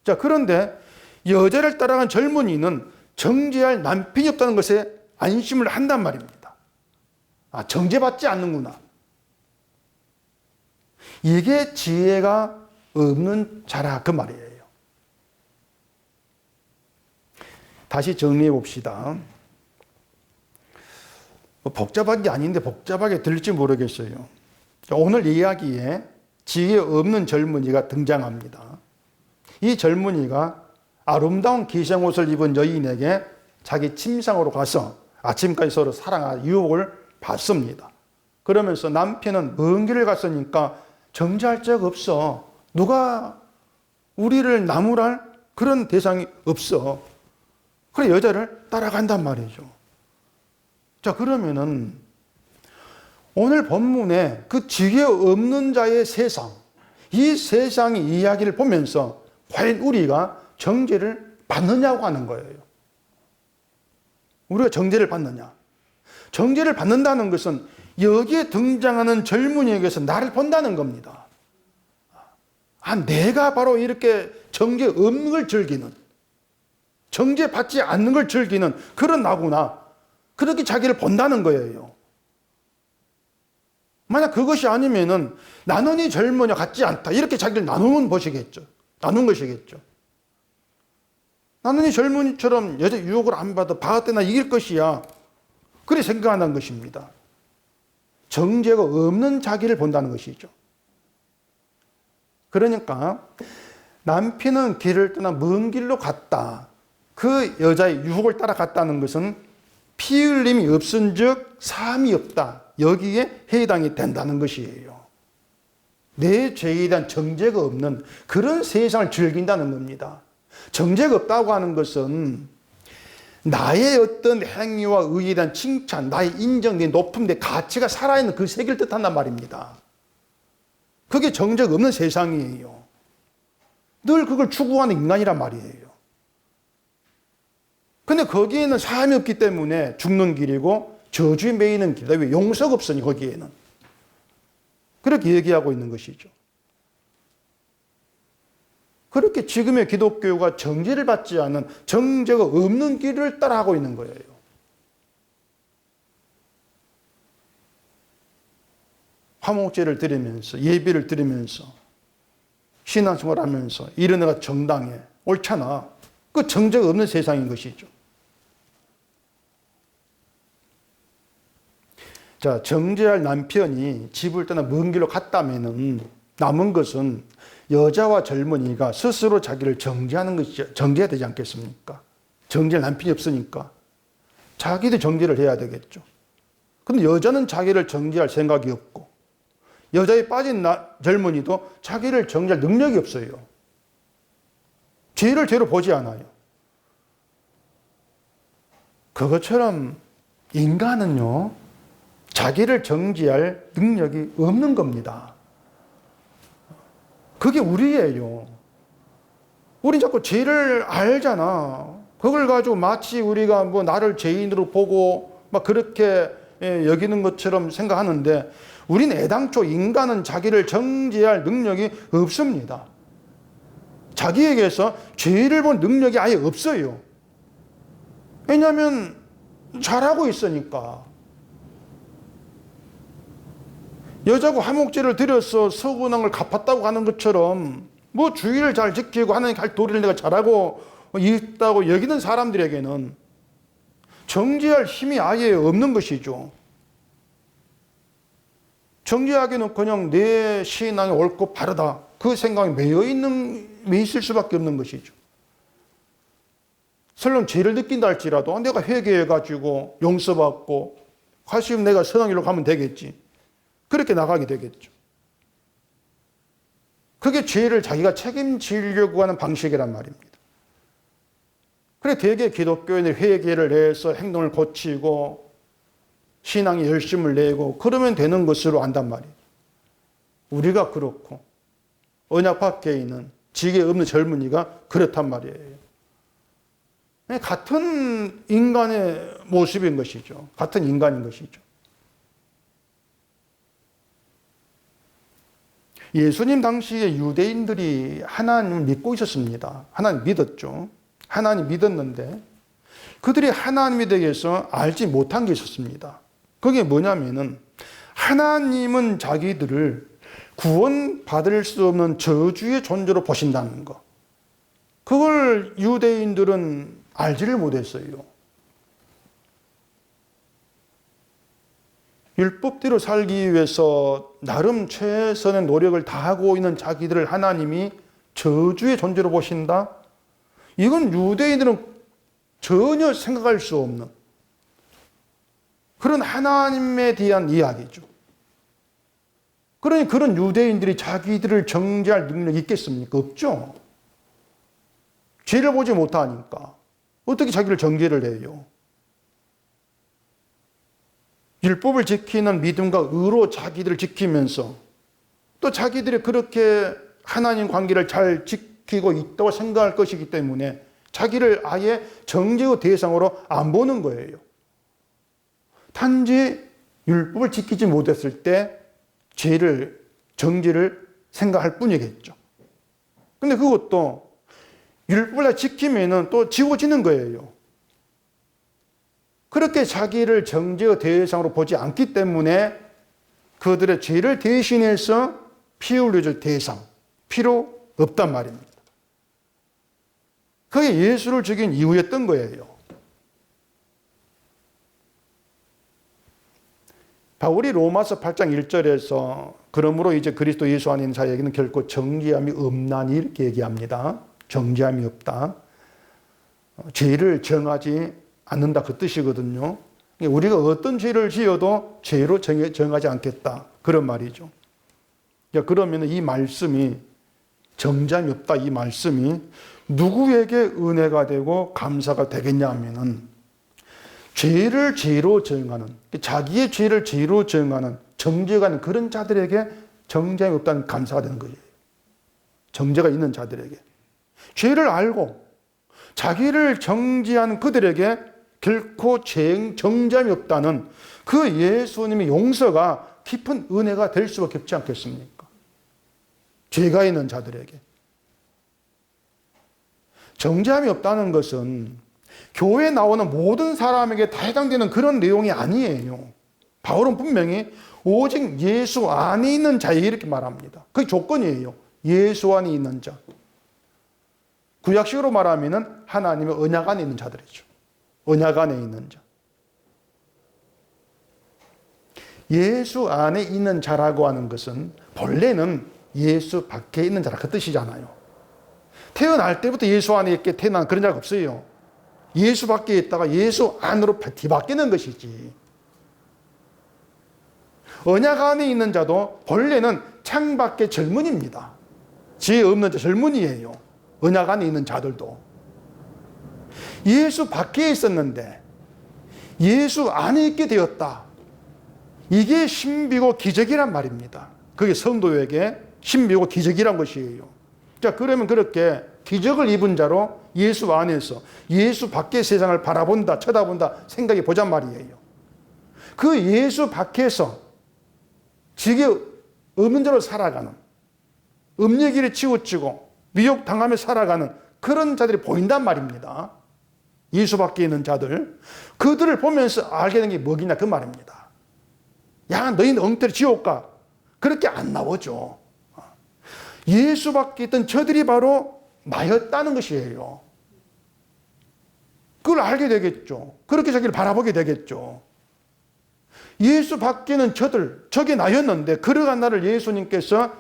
자, 그런데 여자를 따라간 젊은이는 정죄할 남편이 없다는 것에 안심을 한단 말입니다. 아, 정죄받지 않는구나. 이게 지혜가 없는 자라, 그 말이에요. 다시 정리해 봅시다. 복잡한 게 아닌데 복잡하게 들릴지 모르겠어요. 오늘 이야기에 지혜 없는 젊은이가 등장합니다. 이 젊은이가 아름다운 기생옷을 입은 여인에게 자기 침상으로 가서 아침까지 서로 사랑할 유혹을 받습니다. 그러면서 남편은 먼 길을 갔으니까 정죄할 자가 없어. 누가 우리를 나무랄 그런 대상이 없어. 그래 여자를 따라간단 말이죠. 자, 그러면은 오늘 본문에 그 지혜 없는 자의 세상, 이 세상의 이야기를 보면서 과연 우리가 정죄를 받느냐고 하는 거예요. 우리가 정죄를 받느냐. 정죄를 받는다는 것은 여기에 등장하는 젊은이에게서 나를 본다는 겁니다. 내가 바로 이렇게 정죄 없는 걸 즐기는, 정죄받지 않는 걸 즐기는 그런 나구나. 그렇게 자기를 본다는 거예요. 만약 그것이 아니면은 나는 이 젊으냐 같지 않다. 이렇게 자기를 나누는 것이겠죠. 나눈 것이겠죠. 나는 이 젊은이처럼 여자 유혹을 안 받을 때나 이길 것이야. 그렇게 생각한다는 것입니다. 정죄가 없는 자기를 본다는 것이죠. 그러니까 남편은 길을 떠나 먼 길로 갔다. 그 여자의 유혹을 따라갔다는 것은 피 흘림이 없은 즉 사함이 없다. 여기에 해당이 된다는 것이에요. 내 죄에 대한 정죄가 없는 그런 세상을 즐긴다는 겁니다. 정죄가 없다고 하는 것은 나의 어떤 행위와 의에 대한 칭찬, 나의 인정, 내 높음, 내 가치가 살아있는 그 세계를 뜻한단 말입니다. 그게 정죄가 없는 세상이에요. 늘 그걸 추구하는 인간이란 말이에요. 근데 거기에는 사함이 없기 때문에 죽는 길이고 저주에 매이는 길이다. 왜? 용서가 없으니 거기에는. 그렇게 얘기하고 있는 것이죠. 그렇게 지금의 기독교가 정죄를 받지 않은 정죄가 없는 길을 따라가고 있는 거예요. 화목제를 드리면서 예배를 드리면서 신앙생활을 하면서 이런 애가 정당해. 옳잖아. 그 정죄가 없는 세상인 것이죠. 자, 정죄할 남편이 집을 떠나 먼 길로 갔다면은 남은 것은 여자와 젊은이가 스스로 자기를 정죄하는 것이 정죄해야 되지 않겠습니까? 정죄할 남편이 없으니까 자기도 정죄를 해야 되겠죠. 근데 여자는 자기를 정죄할 생각이 없고 여자에 빠진 젊은이도 자기를 정죄할 능력이 없어요. 죄를 죄로 보지 않아요. 그것처럼 인간은요, 자기를 정죄할 능력이 없는 겁니다. 그게 우리예요. 우린 자꾸 죄를 알잖아. 그걸 가지고 마치 우리가 뭐 나를 죄인으로 보고 막 그렇게 여기는 것처럼 생각하는데 우린 애당초 인간은 자기를 정죄할 능력이 없습니다. 자기에게서 죄를 본 능력이 아예 없어요. 왜냐하면 잘하고 있으니까. 여자고 화목제를 드려서 서운한 걸 갚았다고 하는 것처럼 뭐 주의를 잘 지키고 하나님 할 도리를 내가 잘하고 있다고 여기는 사람들에게는 정죄할 힘이 아예 없는 것이죠. 정죄하기는 그냥 내 신앙이 옳고 바르다. 그 생각에 매여 있을 수밖에 없는 것이죠. 설령 죄를 느낀다 할지라도 내가 회개해가지고 용서받고 다시 내가 선한 길로 가면 되겠지. 그렇게 나가게 되겠죠. 그게 죄를 자기가 책임지려고 하는 방식이란 말입니다. 그래 대개 기독교인이 회개를 해서 행동을 고치고 신앙에 열심을 내고 그러면 되는 것으로 안단 말이에요. 우리가 그렇고 언약 밖에 있는 지혜 없는 젊은이가 그렇단 말이에요. 같은 인간의 모습인 것이죠. 같은 인간인 것이죠. 예수님 당시에 유대인들이 하나님을 믿고 있었습니다. 하나님 믿었죠. 하나님 믿었는데 그들이 하나님에 대해서 알지 못한 게 있었습니다. 그게 뭐냐면은 하나님은 자기들을 구원받을 수 없는 저주의 존재로 보신다는 거. 그걸 유대인들은 알지를 못했어요. 율법대로 살기 위해서 나름 최선의 노력을 다하고 있는 자기들을 하나님이 저주의 존재로 보신다? 이건 유대인들은 전혀 생각할 수 없는 그런 하나님에 대한 이야기죠. 그러니 그런 유대인들이 자기들을 정죄할 능력이 있겠습니까? 없죠. 죄를 보지 못하니까 어떻게 자기를 정죄를 해요? 율법을 지키는 믿음과 의로 자기들을 지키면서 또 자기들이 그렇게 하나님 관계를 잘 지키고 있다고 생각할 것이기 때문에 자기를 아예 정죄의 대상으로 안 보는 거예요. 단지 율법을 지키지 못했을 때 죄를, 정죄를 생각할 뿐이겠죠. 근데 그것도 율법을 지키면은 또 지워지는 거예요. 그렇게 자기를 정죄의 대상으로 보지 않기 때문에 그들의 죄를 대신해서 피 흘려줄 대상, 필요 없단 말입니다. 그게 예수를 죽인 이유였던 거예요. 바울이 로마서 8장 1절에서 그러므로 이제 그리스도 예수 안에 있는 자에게는 결코 정죄함이 없나니 이렇게 얘기합니다. 정죄함이 없다. 죄를 정하지 않는다 그 뜻이거든요. 우리가 어떤 죄를 지어도 죄로 정하지 않겠다 그런 말이죠. 그러면 이 말씀이 정죄함이 없다 이 말씀이 누구에게 은혜가 되고 감사가 되겠냐 하면은 죄를 죄로 정하는, 자기의 죄를 죄로 정하는, 정죄가 있는 그런 자들에게 정죄함이 없다는 감사가 되는 거예요. 정죄가 있는 자들에게. 죄를 알고 자기를 정죄한 그들에게 결코 정죄함이 없다는 그 예수님의 용서가 깊은 은혜가 될 수밖에 없지 않겠습니까? 죄가 있는 자들에게. 정죄함이 없다는 것은 교회에 나오는 모든 사람에게 다 해당되는 그런 내용이 아니에요. 바울은 분명히 오직 예수 안에 있는 자에게 이렇게 말합니다. 그게 조건이에요. 예수 안에 있는 자. 구약식으로 말하면 하나님의 언약 안에 있는 자들이죠. 언약 안에 있는 자. 예수 안에 있는 자라고 하는 것은 본래는 예수 밖에 있는 자라 그 뜻이잖아요. 태어날 때부터 예수 안에 있게 태어난 그런 자가 없어요. 예수 밖에 있다가 예수 안으로 뒤바뀌는 것이지. 언약 안에 있는 자도 본래는 창밖의 젊은입니다. 지혜 없는 자 젊은이에요. 언약 안에 있는 자들도. 예수 밖에 있었는데 예수 안에 있게 되었다. 이게 신비고 기적이란 말입니다. 그게 성도에게 신비고 기적이란 것이에요. 자, 그러면 그렇게 기적을 입은 자로 예수 안에서 예수 밖의 세상을 바라본다, 쳐다본다, 생각해 보잔 말이에요. 그 예수 밖에서 지게 없는 자로 살아가는, 음녀길에 치우치고 미혹당하며 살아가는 그런 자들이 보인단 말입니다. 예수 밖에 있는 자들. 그들을 보면서 알게 된 게 뭐겠냐 그 말입니다. 야, 너희는 엉터리 지옥 가. 그렇게 안 나오죠. 예수 밖에 있던 저들이 바로 나였다는 것이에요. 그걸 알게 되겠죠. 그렇게 자기를 바라보게 되겠죠. 예수 밖에는 저게 나였는데 걸어간 나를 예수님께서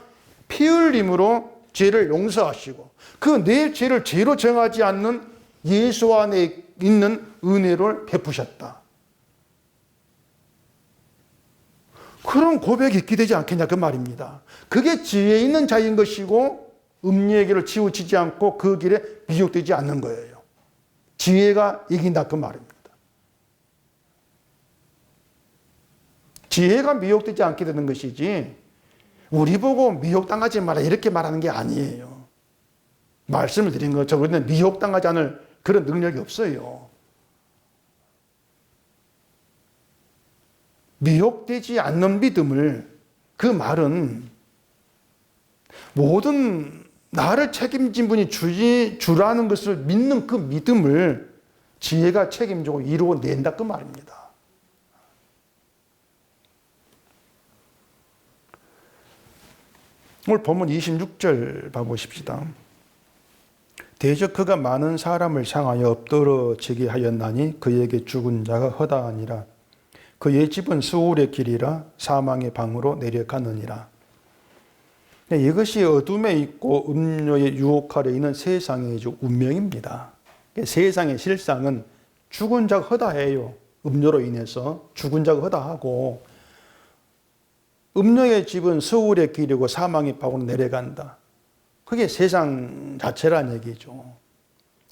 피 흘림으로 죄를 용서하시고 그 내 죄를 죄로 정하지 않는 예수 안에 있는 은혜를 베푸셨다. 그런 고백이 있게 되지 않겠냐 그 말입니다. 그게 지혜 있는 자인 것이고 음녀에게를 치우치지 않고 그 길에 미혹되지 않는 거예요. 지혜가 이긴다 그 말입니다. 지혜가 미혹되지 않게 되는 것이지 우리 보고 미혹당하지 마라 이렇게 말하는 게 아니에요. 말씀을 드린 것처럼 우리는 미혹당하지 않을 그런 능력이 없어요. 미혹되지 않는 믿음을, 그 말은 모든 나를 책임진 분이 주라는 것을 믿는 그 믿음을 지혜가 책임지고 이루어낸다 그 말입니다. 오늘 본문 26절 봐보십시다. 대저 그가 많은 사람을 향하여 엎드러지게 하였나니 그에게 죽은 자가 허다하니라. 그의 집은 수울의 길이라 사망의 방으로 내려가느니라. 이것이 어둠에 있고 음료의 유혹 아래 있는 세상의 운명입니다. 세상의 실상은 죽은 자가 허다해요. 음료로 인해서 죽은 자가 허다하고 음료의 집은 수울의 길이고 사망의 방으로 내려간다. 그게 세상 자체란 얘기죠.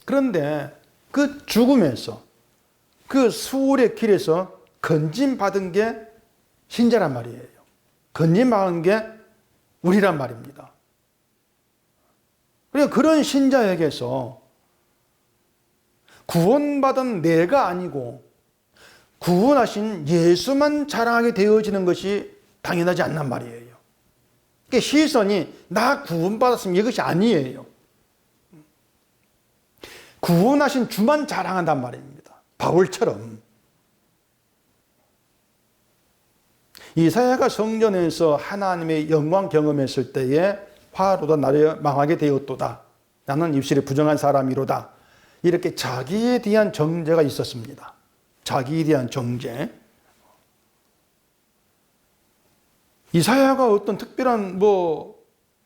그런데 그 죽음에서 그 수울의 길에서 건진받은 게 신자란 말이에요. 건진받은 게 우리란 말입니다. 그러니까 그런 신자에게서 구원받은 내가 아니고 구원하신 예수만 자랑하게 되어지는 것이 당연하지 않단 말이에요. 그러니까 시선이 나 구원받았으면 이것이 아니에요. 구원하신 주만 자랑한단 말입니다. 바울처럼. 이사야가 성전에서 하나님의 영광 경험했을 때에 화로다 나를 망하게 되었도다. 나는 입술이 부정한 사람이로다. 이렇게 자기에 대한 정죄가 있었습니다. 자기에 대한 정죄. 이사야가 어떤 특별한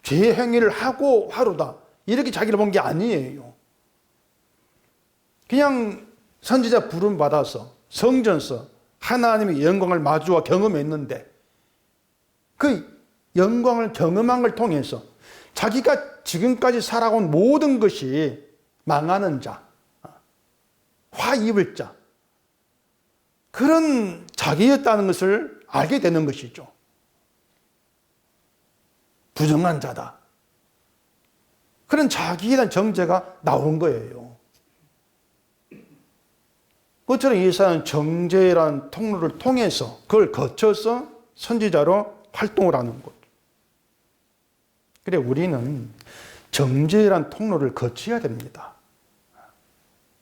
죄 행위를 하고 화로다. 이렇게 자기를 본 게 아니에요. 그냥 선지자 부름 받아서 성전서 하나님의 영광을 마주와 경험했는데 그 영광을 경험한 걸 통해서 자기가 지금까지 살아온 모든 것이 망하는 자, 화 입을 자, 그런 자기였다는 것을 알게 되는 것이죠. 부정한 자다. 그런 자기에 대한 정죄가 나온 거예요. 그것처럼 이사야는 정죄라는 통로를 통해서 그걸 거쳐서 선지자로 활동을 하는 것. 그래 우리는 정죄라는 통로를 거쳐야 됩니다.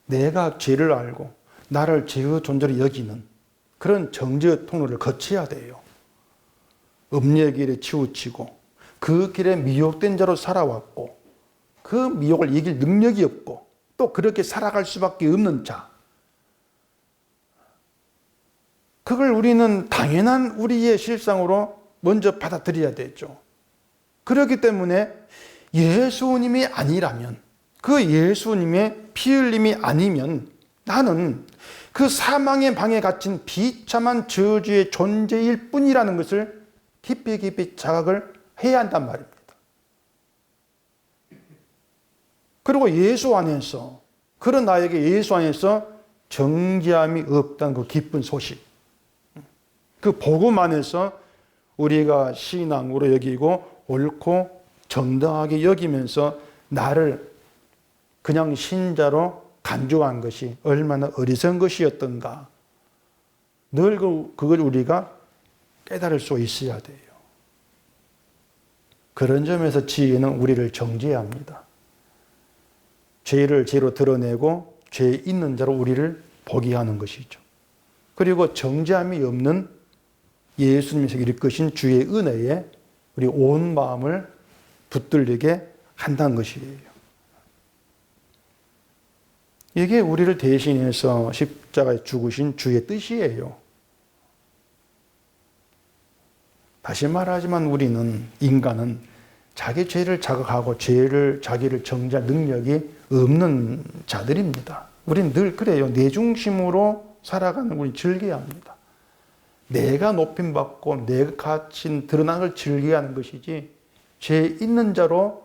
내가 죄를 알고 나를 죄의 존재로 여기는 그런 정죄의 통로를 거쳐야 돼요. 음녀의 길에 치우치고 그 길에 미혹된 자로 살아왔고 그 미혹을 이길 능력이 없고 또 그렇게 살아갈 수밖에 없는 자. 그걸 우리는 당연한 우리의 실상으로 먼저 받아들여야 되죠. 그렇기 때문에 예수님이 아니라면, 그 예수님의 피 흘림이 아니면 나는 그 사망의 방에 갇힌 비참한 저주의 존재일 뿐이라는 것을 깊이 깊이 자각을 해야 한단 말입니다. 그리고 예수 안에서, 그런 나에게 예수 안에서 정죄함이 없다는 그 기쁜 소식, 그 복음 안에서 우리가 신앙으로 여기고 옳고 정당하게 여기면서 나를 그냥 신자로 간주한 것이 얼마나 어리석은 것이었던가 늘 그걸 우리가 깨달을 수 있어야 돼요. 그런 점에서 지혜는 우리를 정죄해야 합니다. 죄를 죄로 드러내고 죄 있는 자로 우리를 보게 하는 것이죠. 그리고 정죄함이 없는 예수님께서 일으키신 주의 은혜에 우리 온 마음을 붙들리게 한다는 것이에요. 이게 우리를 대신해서 십자가에 죽으신 주의 뜻이에요. 다시 말하지만 우리는, 인간은 자기 죄를 자각하고 자기를 정죄할 능력이 없는 자들입니다. 우리는 늘 그래요. 내 중심으로 살아가는 우리 즐겨야 합니다. 내가 높임받고 내가 가치 드러나는 걸 즐겨야 하는 것이지 죄 있는 자로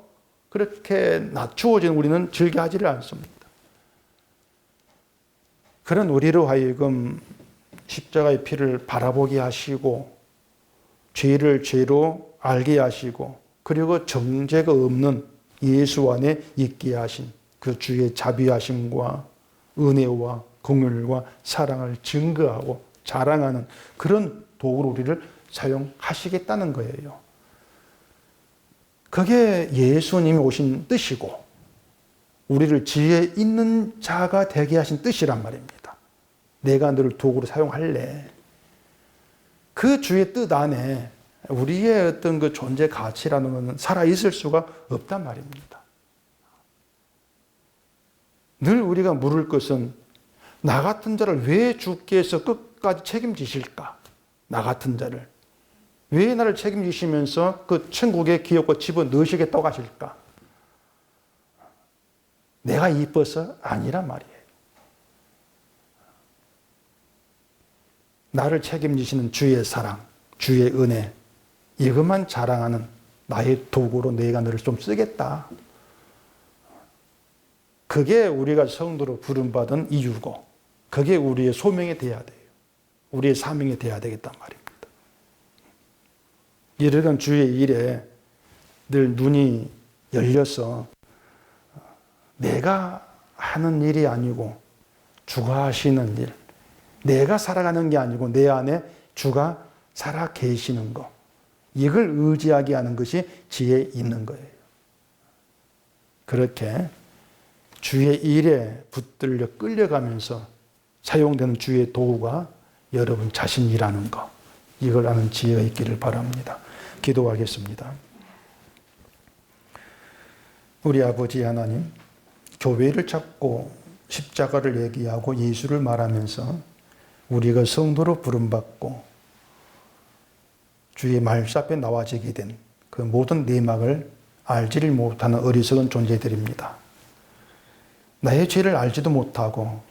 그렇게 낮추어진 우리는 즐겨하지를 않습니다. 그런 우리로 하여금 십자가의 피를 바라보게 하시고 죄를 죄로 알게 하시고 그리고 정죄가 없는 예수 안에 있게 하신 그 주의 자비하심과 은혜와 긍휼과 사랑을 증거하고 자랑하는 그런 도구로 우리를 사용하시겠다는 거예요. 그게 예수님이 오신 뜻이고 우리를 지혜 있는 자가 되게 하신 뜻이란 말입니다. 내가 너를 도구로 사용할래. 그 주의 뜻 안에 우리의 어떤 그 존재 가치라는 것은 살아있을 수가 없단 말입니다. 늘 우리가 물을 것은 나 같은 자를 왜 주께서 끝까지 책임지실까? 나 같은 자를. 왜 나를 책임지시면서 그 천국의 기업과 집어 넣으시겠다고 하실까? 내가 이뻐서 아니란 말이에요. 나를 책임지시는 주의 사랑, 주의 은혜, 이것만 자랑하는 나의 도구로 내가 너를 좀 쓰겠다. 그게 우리가 성도로 부름받은 이유고 그게 우리의 소명이 돼야 돼요. 우리의 사명이 돼야 되겠단 말입니다. 이러한 주의 일에 늘 눈이 열려서 내가 하는 일이 아니고 주가 하시는 일, 내가 살아가는 게 아니고 내 안에 주가 살아 계시는 것, 이걸 의지하게 하는 것이 지혜 있는 거예요. 그렇게 주의 일에 붙들려 끌려가면서 사용되는 주의 도구가 여러분 자신이라는 것, 이걸 아는 지혜가 있기를 바랍니다. 기도하겠습니다. 우리 아버지 하나님, 교회를 찾고 십자가를 얘기하고 예수를 말하면서 우리가 성도로 부름받고 주의 말씀 앞에 나와지게 된 그 모든 내막을 알지를 못하는 어리석은 존재들입니다. 나의 죄를 알지도 못하고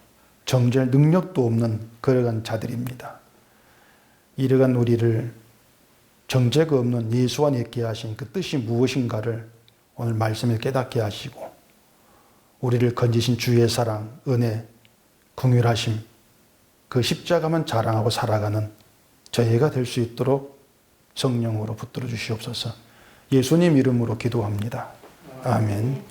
정죄할 능력도 없는 그러한 자들입니다. 이러한 우리를 정죄가 없는 예수와 맺게 하신 그 뜻이 무엇인가를 오늘 말씀을 깨닫게 하시고 우리를 건지신 주의 사랑, 은혜, 긍휼하심, 그 십자가만 자랑하고 살아가는 저희가 될 수 있도록 성령으로 붙들어 주시옵소서. 예수님 이름으로 기도합니다. 아멘.